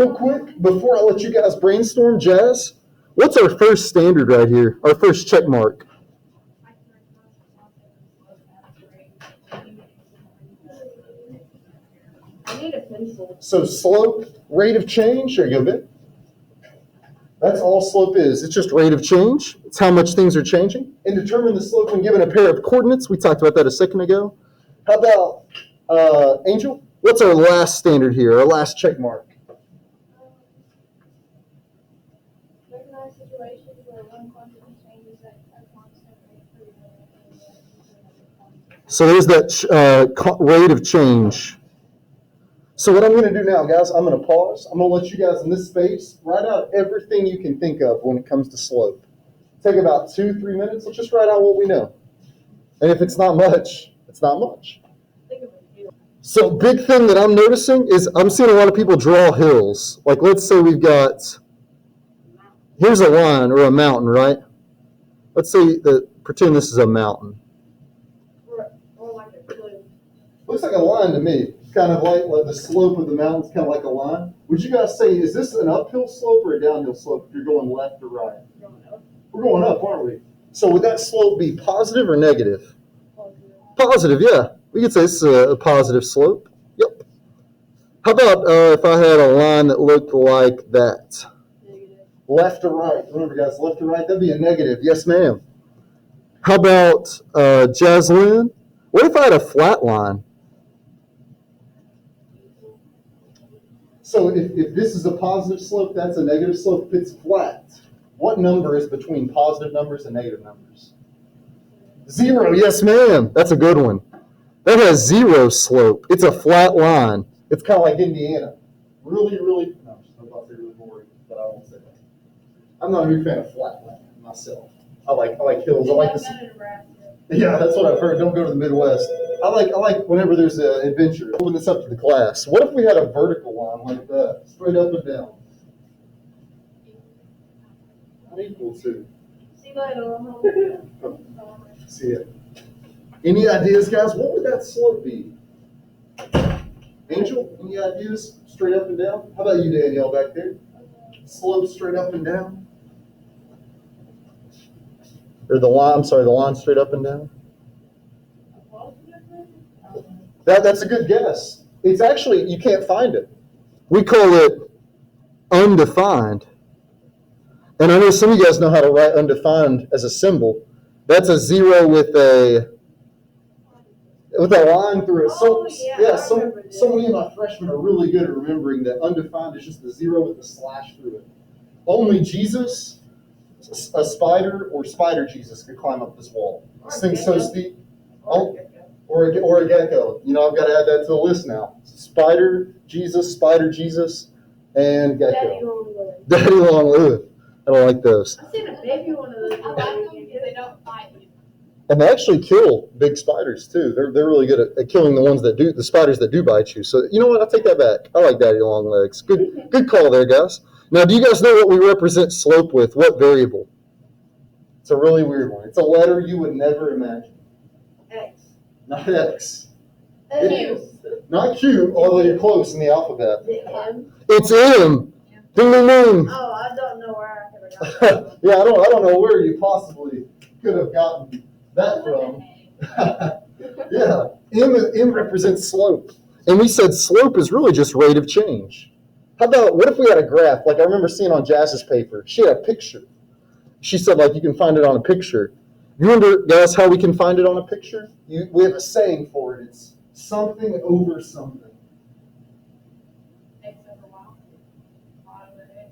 Real quick, before I let you guys brainstorm, Jazz, what's our first standard right here? Our first check mark. I need a pencil. So slope, rate of change, there you go, Ben. That's all slope is. It's just rate of change. It's how much things are changing. And determine the slope when given a pair of coordinates. We talked about that a second ago. How about, Angel? What's our last standard here, our last check mark? Recognize situations where one quantity changes at a constant rate for the other. So there's that rate of change. So what I'm going to do now, guys, I'm going to pause. I'm going to let you guys in this space write out everything you can think of when it comes to slope. Take about 2-3 minutes. Let's just write out what we know. And if it's not much, it's not much. So big thing that I'm noticing is I'm seeing a lot of people draw hills. Like let's say we've got, here's a line or a mountain, right? Let's say pretend this is a mountain. Or like a cliff. Looks like a line to me. Kind of like the slope of the mountain's kind of like a line. Would you guys say, is this an uphill slope or a downhill slope if you're going left or right? We're going up, aren't we? So would that slope be positive or negative? Positive, yeah. We could say this is a positive slope. Yep. How about if I had a line that looked like that? Negative. Left or right? Remember, guys, left or right, that'd be a negative. Yes, ma'am. How about Jaslyn? What if I had a flat line? So if this is a positive slope, that's a negative slope. If it's flat, what number is between positive numbers and negative numbers? 0. Yes, ma'am. That's a good one. That has 0 slope. It's a flat line. It's kind of like Indiana. Really, really, no, I'm about to say really boring, but I won't say that. I'm not a big fan of flat land myself. I like hills. I like this. Yeah, that's what I've heard. Don't go to the Midwest. I like whenever there's an adventure. Open this up to the class. What if we had a vertical line like that, straight up and down? Equal to. See it. Any ideas, guys? What would that slope be? Angel, any ideas? Straight up and down? How about you, Danielle, back there? Slope straight up and down? Or the line straight up and down? That's a good guess. It's actually, you can't find it. We call it undefined. And I know some of you guys know how to write undefined as a symbol. That's a 0 with a line through it. So many of my freshmen are really good at remembering that undefined is just the 0 with the slash through it. Only Jesus, a spider, or Spider Jesus could climb up this wall. This thing's so steep. Oh, or a gecko. You know, I've got to add that to the list now. Spider Jesus, and gecko. Daddy long live. I don't like those. I've seen a baby one of those. I like them because they don't bite you. And they actually kill big spiders too. They're really good at killing the spiders that do bite you. So you know what? I'll take that back. I like daddy long legs. Good call there, guys. Now, do you guys know what we represent slope with? What variable? It's a really weird one. It's a letter you would never imagine. X. Not X. Q. Not Q, although you're close in the alphabet. M. It's M. Ding ding ding. Oh, I don't know where I could have gotten that. Yeah, I don't know where you possibly could have gotten that from. Yeah, M represents slope. And we said slope is really just rate of change. How about, what if we had a graph? Like I remember seeing on Jazz's paper, she had a picture. She said, like, you can find it on a picture. You remember, guys, how we can find it on a picture? We have a saying for it. It's something over something. X over Y. Y over X.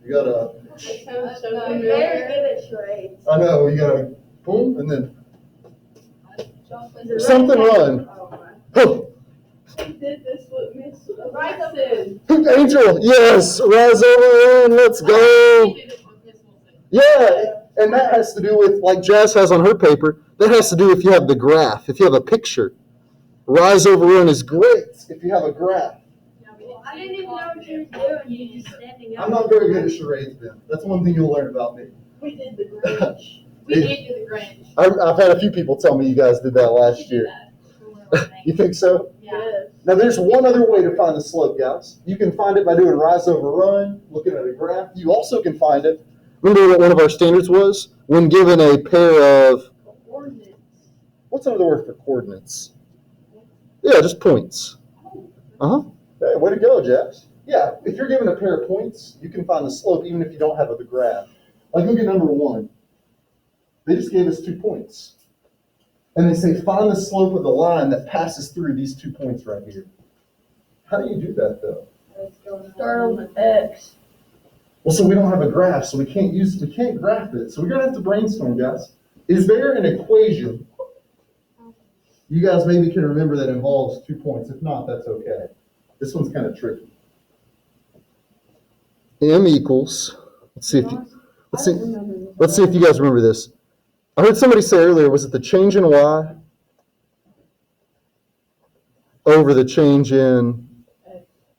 You gotta, I'm very good at charades. I know, you gotta, boom, and then Is it something right? run. Oh, Oh, we did this with Miss Bryson. Angel, yes, rise over in, let's go. Yeah, and that has to do with, like Jazz has on her paper, that has to do if you have the graph, if you have a picture. Rise over run is great if you have a graph. I didn't even know what you were doing. You just standing up. I'm not very good at charades, Ben. That's one thing you'll learn about me. We did the Grinch. We did do the Grinch. I've had a few people tell me you guys did that last year. You think so? Yeah. Now, there's one other way to find the slope, guys. You can find it by doing rise over run, looking at a graph. You also can find it. Remember what one of our standards was? When given a pair of, Coordinates. what's another word for coordinates? Yeah, just points. Hey, way to go, Jess. Yeah, if you're given a pair of points, you can find the slope even if you don't have the graph. Like, look at number 1. They just gave us 2 points. And they say, find the slope of the line that passes through these 2 points right here. How do you do that, though? Start on the X. Well, so we don't have a graph, so we can't graph it. So we're going to have to brainstorm, guys. Is there an equation you guys maybe can remember that involves 2 points? If not, that's okay. This one's kind of tricky. M equals, let's see if you guys remember this. I heard somebody say earlier, was it the change in y over the change in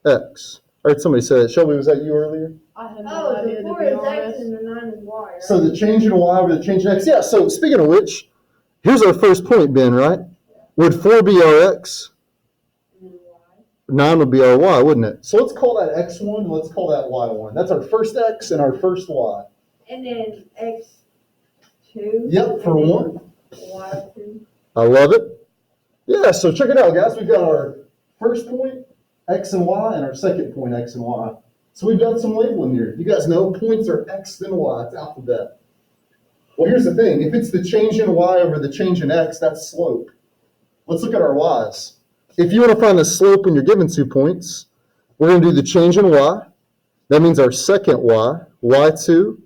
x? I heard somebody say that. Shelby, was that you earlier? I had no idea, the 4 is X and the 9 is Y, right? So the change in y over the change in x. Yeah, so speaking of which, here's our first point, Ben, right? Would 4 be our x? 9 would be our y, wouldn't it? So let's call that x1 and let's call that y1. That's our first x and our first y. And then X2. Yep, for 1. Y2. I love it. Yeah, so check it out, guys. We've got our first point, x and y, and our second point, x and y. So we've done some labeling here. You guys know points are x then y. It's alphabet. Well, here's the thing. If it's the change in y over the change in x, that's slope. Let's look at our y's. If you want to find the slope when you're given 2 points, we're going to do the change in y. That means our second y, y2.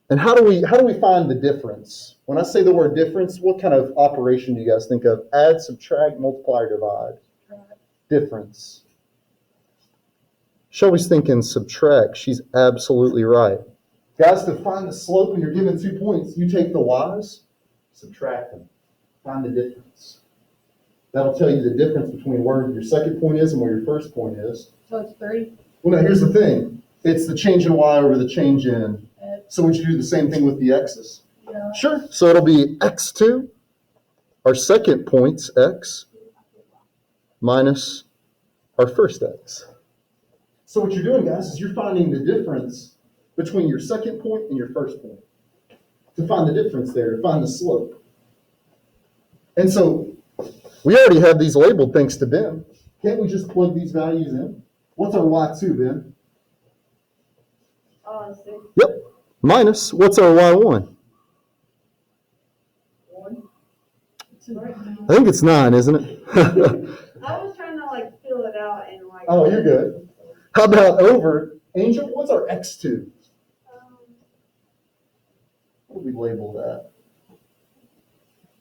And how do we find the difference? When I say the word difference, what kind of operation do you guys think of? Add, subtract, multiply, or divide? Difference. Shelby's thinking subtract. She's absolutely right. Guys, to find the slope when you're given 2 points, you take the y's, subtract them, find the difference. That'll tell you the difference between where your second point is and where your first point is. So it's 3? Well, now here's the thing. It's the change in y over the change in. So would you do the same thing with the x's? Yeah. Sure. So it'll be x2, our second point's x, minus our first x. So what you're doing, guys, is you're finding the difference between your second point and your first point. To find the difference there, to find the slope. And so we already have these labeled thanks to Ben. Can't we just plug these values in? What's our y2, Ben? 6. Yep. Minus, what's our y1? 1. I think it's 9, isn't it? I was trying to fill it out and Oh, you're good. How about over, Angel, what's our x2? What do we label that?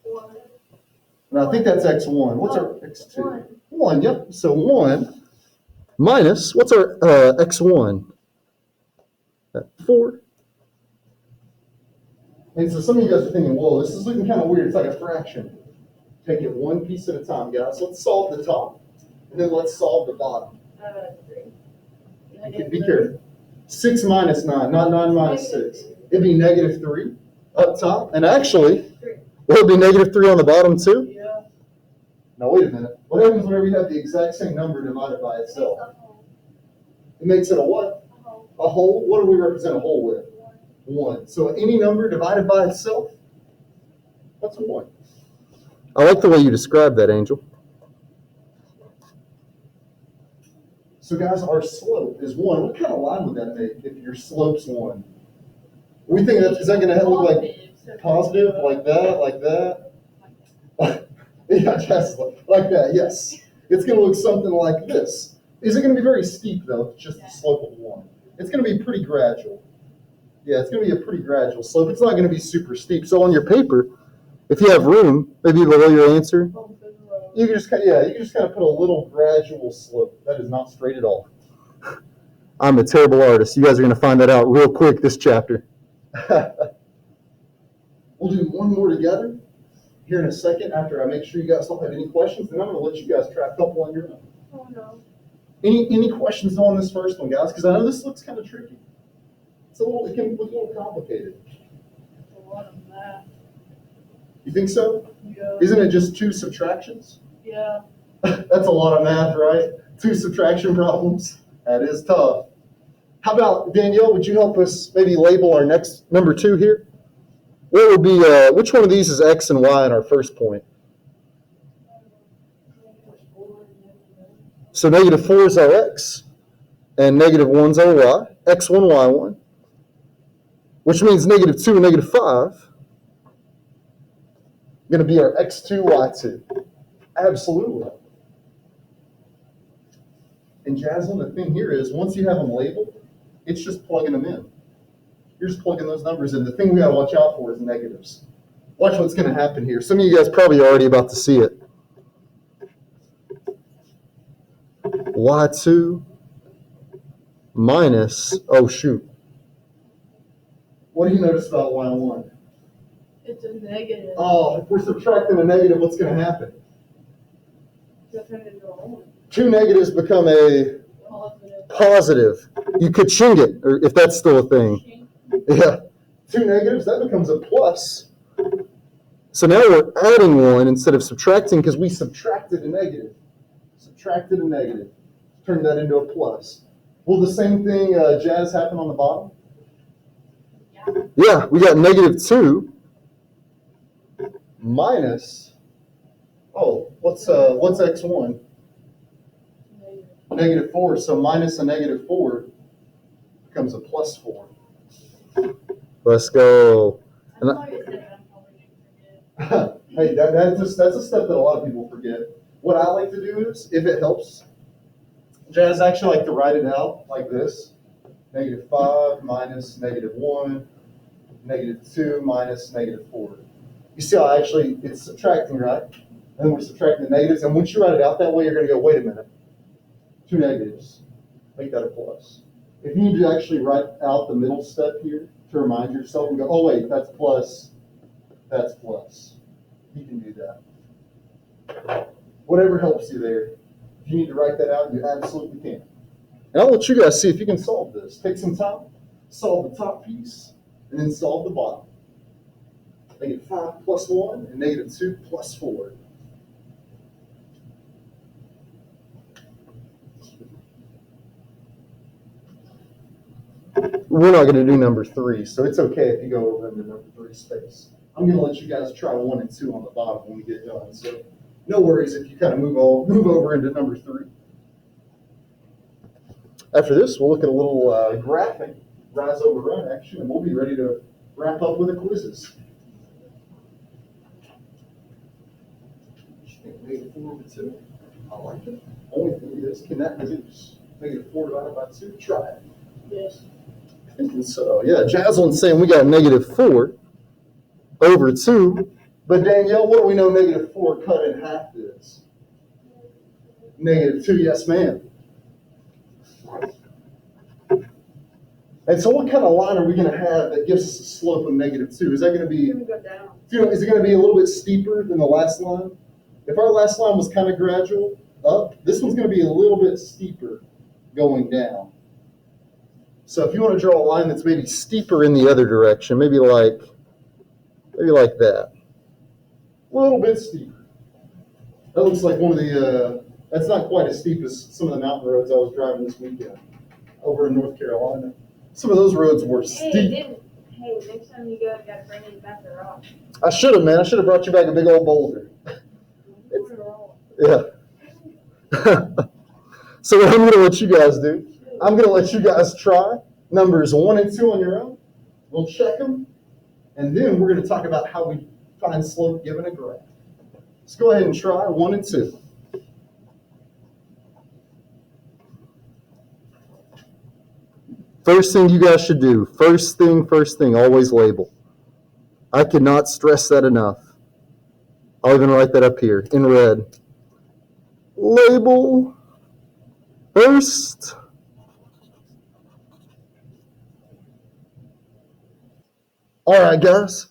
1. No, I think that's x1. What's our x2? 1. 1, yep. So 1 minus, what's our x1? 4. And so some of you guys are thinking, whoa, this is looking kind of weird. It's like a fraction. Take it one piece at a time, guys. Let's solve the top, and then let's solve the bottom. 3. Be careful. 6 minus 9, not 9 minus 6. It'd be negative 3 up top. And actually, will it be negative 3 on the bottom too? Yeah. Now, wait a minute. What happens whenever you have the exact same number divided by itself? It makes it a what? A whole. What do we represent a whole with? 1. So any number divided by itself, that's 1. I like the way you describe that, Angel. So guys, our slope is 1. What kind of line would that make if your slope's 1? We think is that going to look like positive, like that, like that? Yeah, just like that, yes. It's going to look something like this. Is it going to be very steep, though, just the slope of 1? It's going to be pretty gradual. Yeah, it's going to be a pretty gradual slope. It's not going to be super steep. So on your paper, if you have room, maybe below your answer, you can just kind of put a little gradual slope. That is not straight at all. I'm a terrible artist. You guys are going to find that out real quick this chapter. We'll do one more together here in a second after I make sure you guys don't have any questions, and I'm going to let you guys try a couple on your own. Oh, no. Any questions on this first one, guys? Because I know this looks kind of tricky. It can look a little complicated. A lot of math. You think so? Yeah. Isn't it just 2 subtractions? Yeah. That's a lot of math, right? 2 subtraction problems. That is tough. How about, Danielle, would you help us maybe label our next number 2 here? What would be, which one of these is x and y in our first point? So -4 is our x, and -1 is our y, x1, y1, which means -2 and -5 going to be our x2, y2. Absolutely. And Jasmine, the thing here is, once you have them labeled, it's just plugging them in. You're just plugging those numbers in. The thing we got to watch out for is negatives. Watch what's going to happen here. Some of you guys probably are already about to see it. Y2 minus, oh shoot. What do you notice about Y1? It's a negative. Oh, if we're subtracting a negative, what's going to happen? It's turn into a 1. 2 negatives become a positive. You could ching it, or if that's still a thing. Yeah. 2 negatives, that becomes a plus. So now we're adding 1 instead of subtracting because we subtracted a negative. Subtracted a negative. Turned that into a plus. Will the same thing, Jazz, happen on the bottom? Yeah, we got -2 minus, oh, what's x1? -4, so minus a -4 becomes a +4. Let's go. Hey, that's a step that a lot of people forget. What I like to do is, if it helps, Jazz, actually like to write it out like this. -5 minus -1, -2 minus -4. You see how it's subtracting, right? And then we're subtracting the negatives. And once you write it out that way, you're going to go, wait a minute. 2 negatives. Make that a plus. If you need to actually write out the middle step here to remind yourself and go, oh, wait, that's plus. That's plus. You can do that. Whatever helps you there. If you need to write that out, you absolutely can. And I'll let you guys see if you can solve this. Take some time, solve the top piece, and then solve the bottom. -5 plus 1 and -2 plus 4. We're not going to do number 3, so it's okay if you go over into number 3 space. I'm going to let you guys try 1 and 2 on the bottom when we get done. So no worries if you kind of move over into number 3. After this, we'll look at a little graphing, rise over run action, and we'll be ready to wrap up with the quizzes. -4 over 2. I like it. Only thing is, can that reduce? -4 divided by 2. Try it. Yes. Thinking so. Yeah, Jasmine's saying we got -4 over 2. But Danielle, what do we know -4 cut in half is? -2, yes, ma'am. And so what kind of line are we going to have that gives us a slope of -2? Is that going to be, It's going to go down. is it going to be a little bit steeper than the last line? If our last line was kind of gradual up, this one's going to be a little bit steeper going down. So if you want to draw a line that's maybe steeper in the other direction, maybe like that. A little bit steeper. That looks like one of the, that's not quite as steep as some of the mountain roads I was driving this weekend over in North Carolina. Some of those roads were steep. Hey, next time you go, you got to bring it back to rock. I should have, man. I should have brought you back a big old boulder. Yeah. So what I'm going to let you guys do, I'm going to let you guys try numbers 1 and 2 on your own. We'll check them. And then we're going to talk about how we find slope given a graph. Let's go ahead and try 1 and 2. First thing you guys should do, first thing, always label. I cannot stress that enough. I'll even write that up here in red. Label first. All right, guys.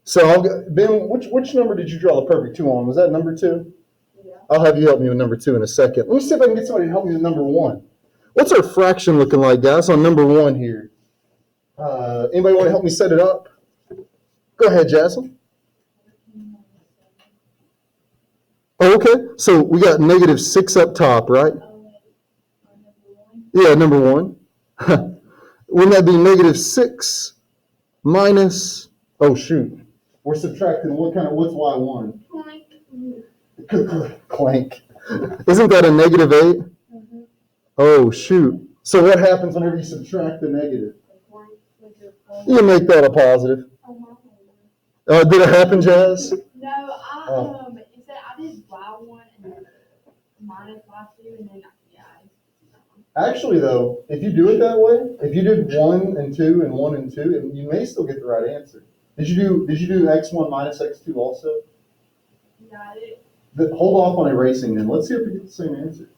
So, Ben, which number did you draw the perfect 2 on? Was that number 2? Yeah. I'll have you help me with number 2 in a second. Let me see if I can get somebody to help me with number 1. What's our fraction looking like, guys, on number 1 here? Anybody want to help me set it up? Go ahead, Jasmine. Oh, okay, so we got negative 6 up top, right? On number one. Yeah, number 1. Wouldn't that be negative 6 minus, oh shoot, we're subtracting, what's y1? Clank. Isn't that a negative 8? Mhm. Oh shoot. So what happens whenever you subtract the negative? With your phone. You make that a positive. Did it happen, Jazz? No, I instead I did Y1 and then minus Y2 and then yeah. Actually, though, if you do it that way, if you did 1 and 2 and 1 and 2, you may still get the right answer. Did you do x1 minus x2 also? Got it. Hold off on erasing then. Let's see if we get the same answer.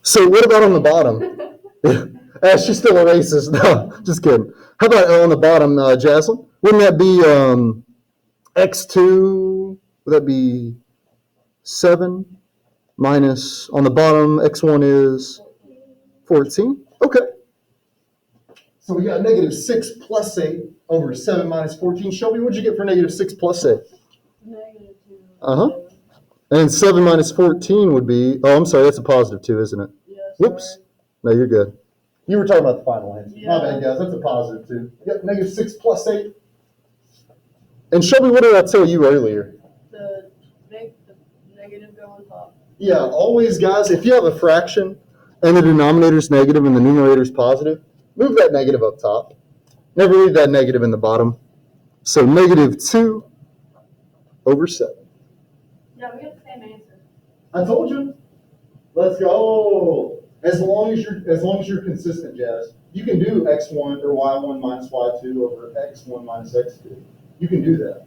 So what about on the bottom? She still erases. No, just kidding. How about on the bottom, Jaslyn? Wouldn't that be x2? Would that be 7 minus, on the bottom, x1 is 14? Okay. So we got negative 6 plus 8 over 7 minus 14. Shelby, what'd you get for negative 6 plus 8? Negative 2. Uh-huh. And 7 minus 14 would be, oh, I'm sorry, that's a positive 2, isn't it? Yes. Whoops. No, you're good. You were talking about the final answer. My Yeah. bad, guys. That's a positive 2. Yep, negative 6 plus 8. And Shelby, what did I tell you earlier? The negative go on top. Yeah, always, guys, if you have a fraction and the denominator's negative and the numerator's positive, move that negative up top. Never leave that negative in the bottom. So negative 2 over 7. Yeah, we got the same answer. I told you. Let's go. As long as you're consistent, Jazz, you can do x1 or y1 minus y2 over x1 minus x2. You can do that.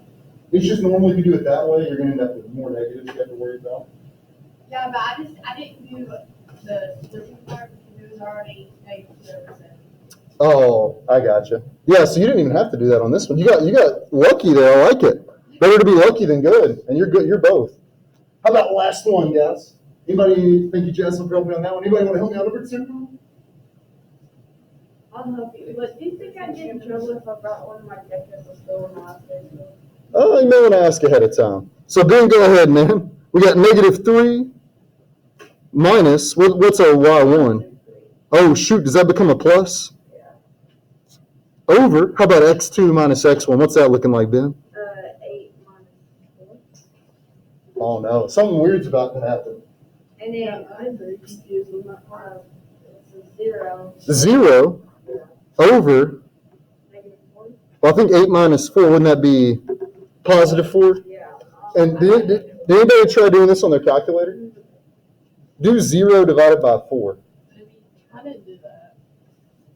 It's just normally if you do it that way, you're going to end up with more negatives you have to worry about. Yeah, but I didn't do the splitting part because it was already negative 2/7. Oh, I gotcha. Yeah, so you didn't even have to do that on this one. You got lucky there. I like it. Better to be lucky than good, and you're good. You're both. How about last one, guys? Anybody think you, Jess, will help me on that one? Anybody want to help me on number 2? I'll help you. But do you think I'd get in trouble if I brought one of my jackets to school on my last day of school? Oh, you may want to ask ahead of time. So Ben, go ahead, man. We got negative 3 minus, what's our y1? Oh, shoot, does that become a plus? Yeah. Over, how about x2 minus x1? What's that looking like, Ben? 8 minus 4. Oh, no, something weird's about to happen. And then I'm very confused with my part. It's a 0. 0 over, Negative 4. well, I think 8 minus 4, wouldn't that be positive 4? Yeah. And did anybody try doing this on their calculator? Do 0 divided by 4. I didn't do that.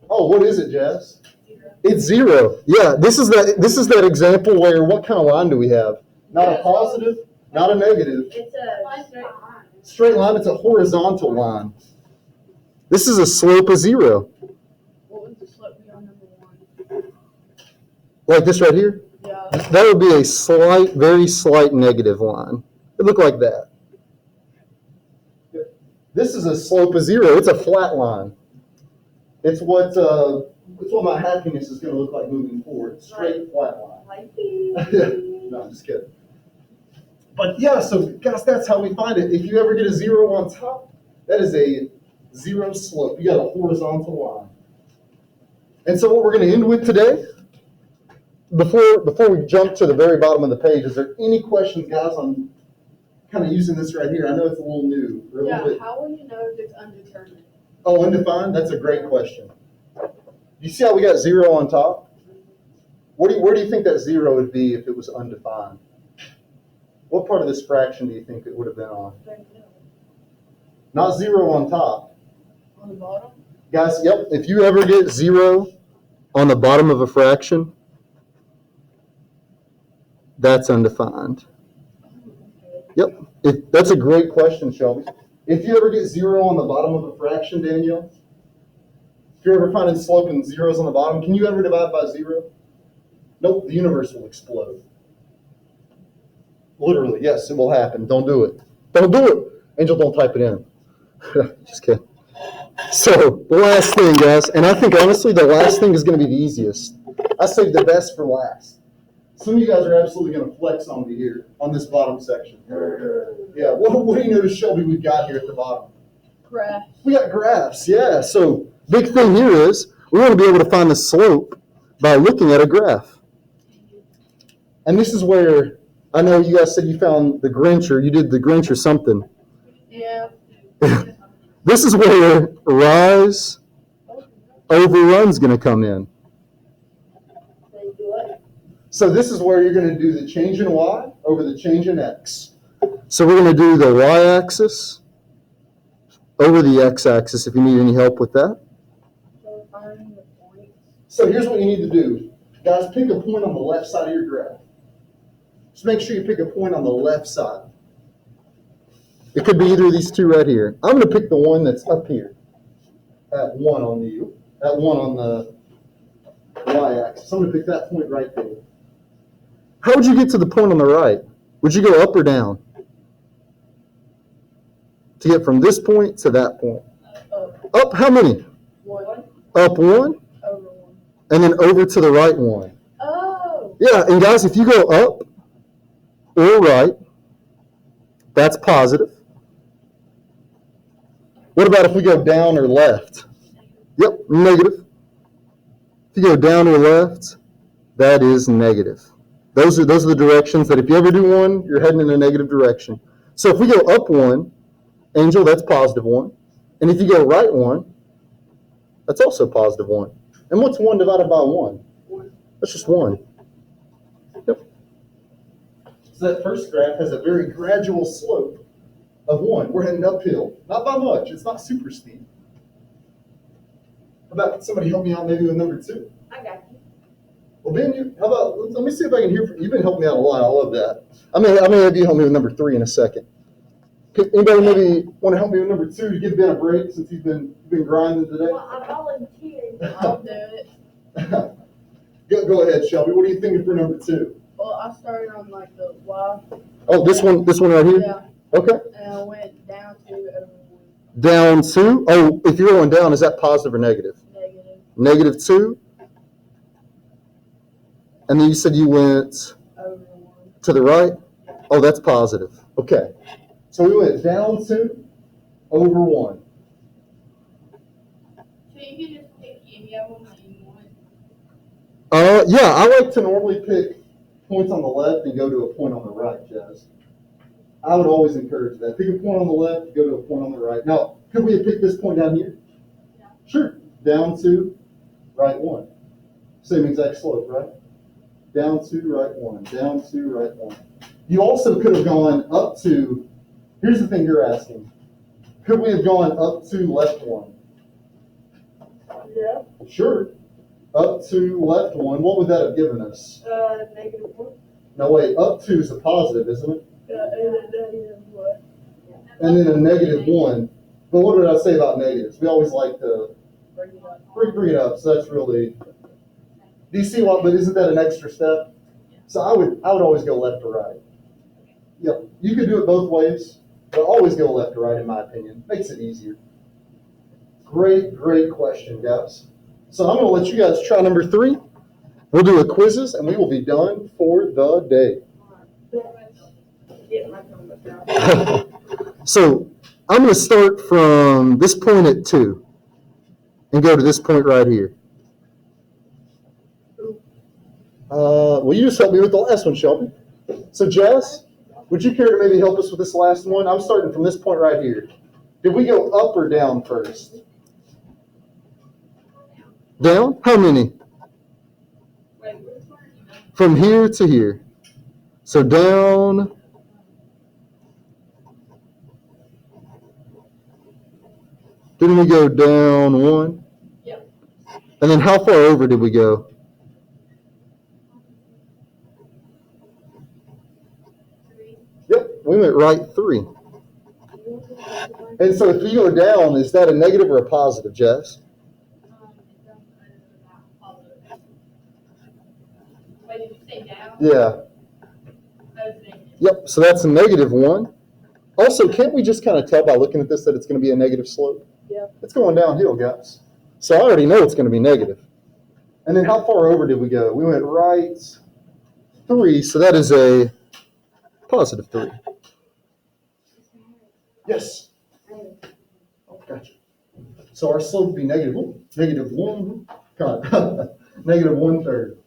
Oh, what is it, Jess? 0. It's 0. Yeah, this is that example where what kind of line do we have? Not a positive, not a negative. It's a straight line. Straight line, it's a horizontal line. This is a slope of 0. What would the slope be on number 1? Like this right here? Yeah. That would be a slight, very slight negative line. It looked like that. This is a slope of 0. It's a flat line. It's what my happiness is going to look like moving forward. Straight, flat line. Like, No, I'm just kidding. But yeah, so guys, that's how we find it. If you ever get a 0 on top, that is a 0 slope. You got a horizontal line. And so what we're going to end with today, before we jump to the very bottom of the page, is there any questions, guys, on kind of using this right here? I know it's a little new. Or a little bit. how will you know if it's undetermined? Oh, undefined? That's a great question. You see how we got 0 on top? Where do you think that 0 would be if it was undefined? What part of this fraction do you think it would have been on? Not 0 on top. On the bottom? Guys, yep, if you ever get 0 on the bottom of a fraction, that's undefined. Yep, that's a great question, Shelby. If you ever get 0 on the bottom of a fraction, Danielle, if you're ever finding slope and zeros on the bottom, can you ever divide by 0? Nope, the universe will explode. Literally, yes, it will happen. Don't do it. Don't do it. Angel, don't type it in. Just kidding. So, the last thing, guys, and I think honestly the last thing is going to be the easiest. I saved the best for last. Some of you guys are absolutely going to flex on me here on this bottom section. Yeah, what do you notice, Shelby, we've got here at the bottom? Graph. We got graphs, yeah. So big thing here is we want to be able to find the slope by looking at a graph. And this is where, I know you guys said you found the Grinch, or you did the Grinch or something. Yeah. This is where rise over run's going to come in. So this is where you're going to do the change in y over the change in x. So we're going to do the y-axis over the x-axis if you need any help with that. So here's what you need to do. Guys, pick a point on the left side of your graph. Just make sure you pick a point on the left side. It could be either of these two right here. I'm going to pick the one that's up here at 1 on the y-axis. I'm going to pick that point right there. How would you get to the point on the right? Would you go up or down? To get from this point to that point. Up how many? 1. Up 1, Over 1. and then over to the right 1. Oh. Yeah, and guys, if you go up or right, that's positive. What about if we go down or left? Yep, negative. If you go down or left, that is negative. Those are the directions that if you ever do one, you're heading in a negative direction. So if we go up 1, Angel, that's positive 1. And if you go right 1, that's also positive 1. And what's 1 divided by 1? 1. That's just 1. Yep. So that first graph has a very gradual slope of 1. We're heading uphill. Not by much. It's not super steep. How about somebody help me out maybe with number 2? I got you. Well, Ben, how about, let me see if I can hear from you. You've been helping me out a lot. I love that. I may have you help me with number 3 in a second. Anybody maybe want to help me with number 2 to give Ben a break since he's been grinding today? Well, I volunteered. I'll do it. Go ahead, Shelby. What are you thinking for number 2? Well, I started on like the Y. Oh, this one right here? Yeah. Okay. And I went down to over 1. Down 2? Oh, if you're going down, is that positive or negative? Negative. -2. And then you said you went Over 1. to the right? Oh, that's positive. Okay. So we went down 2, over 1. So you can just pick any of them that you want. Yeah, I like to normally pick points on the left and go to a point on the right, Jazz. I would always encourage that. Pick a point on the left, go to a point on the right. Now, could we have picked this point down here? Yeah. Sure. Down 2, right 1. Same exact slope, right? Down 2, right 1. Down 2, right 1. You also could have gone up to, here's the thing you're asking. Could we have gone up to left 1? Yeah. Sure. Up to left 1. What would that have given us? -1. No, wait. Up 2 is a positive, isn't it? And then negative what? And then a -1. But what did I say about negatives? We always like to Bring it up. bring it up. So that's really. Do you see what? But isn't that an extra step? So I would always go left to right. Yep. You could do it both ways, but always go left to right in my opinion. Makes it easier. Great question, guys. So I'm going to let you guys try number 3. We'll do a quizzes and we will be done for the day. Get my number down. So I'm going to start from this point at 2 and go to this point right here. Well, you just helped me with the last one, Shelby. So Jazz, would you care to maybe help us with this last one? I'm starting from this point right here. Did we go up or down first? Down? How many? Wait, which one? From here to here. So down. Didn't we go down 1? Yep. And then how far over did we go? 3. Yep, we went right 3. And so if you go down, is that a negative or a positive, Jess? It doesn't matter about positive. Wait, did you say down? Yeah. That was negative. Yep, so that's a -1. Also, can't we just kind of tell by looking at this that it's going to be a negative slope? Yeah. It's going downhill, guys. So I already know it's going to be negative. And then how far over did we go? We went right 3, so that is a positive 3. Yes. Oh, gotcha. So our slope would be negative 1, God, negative 1/3.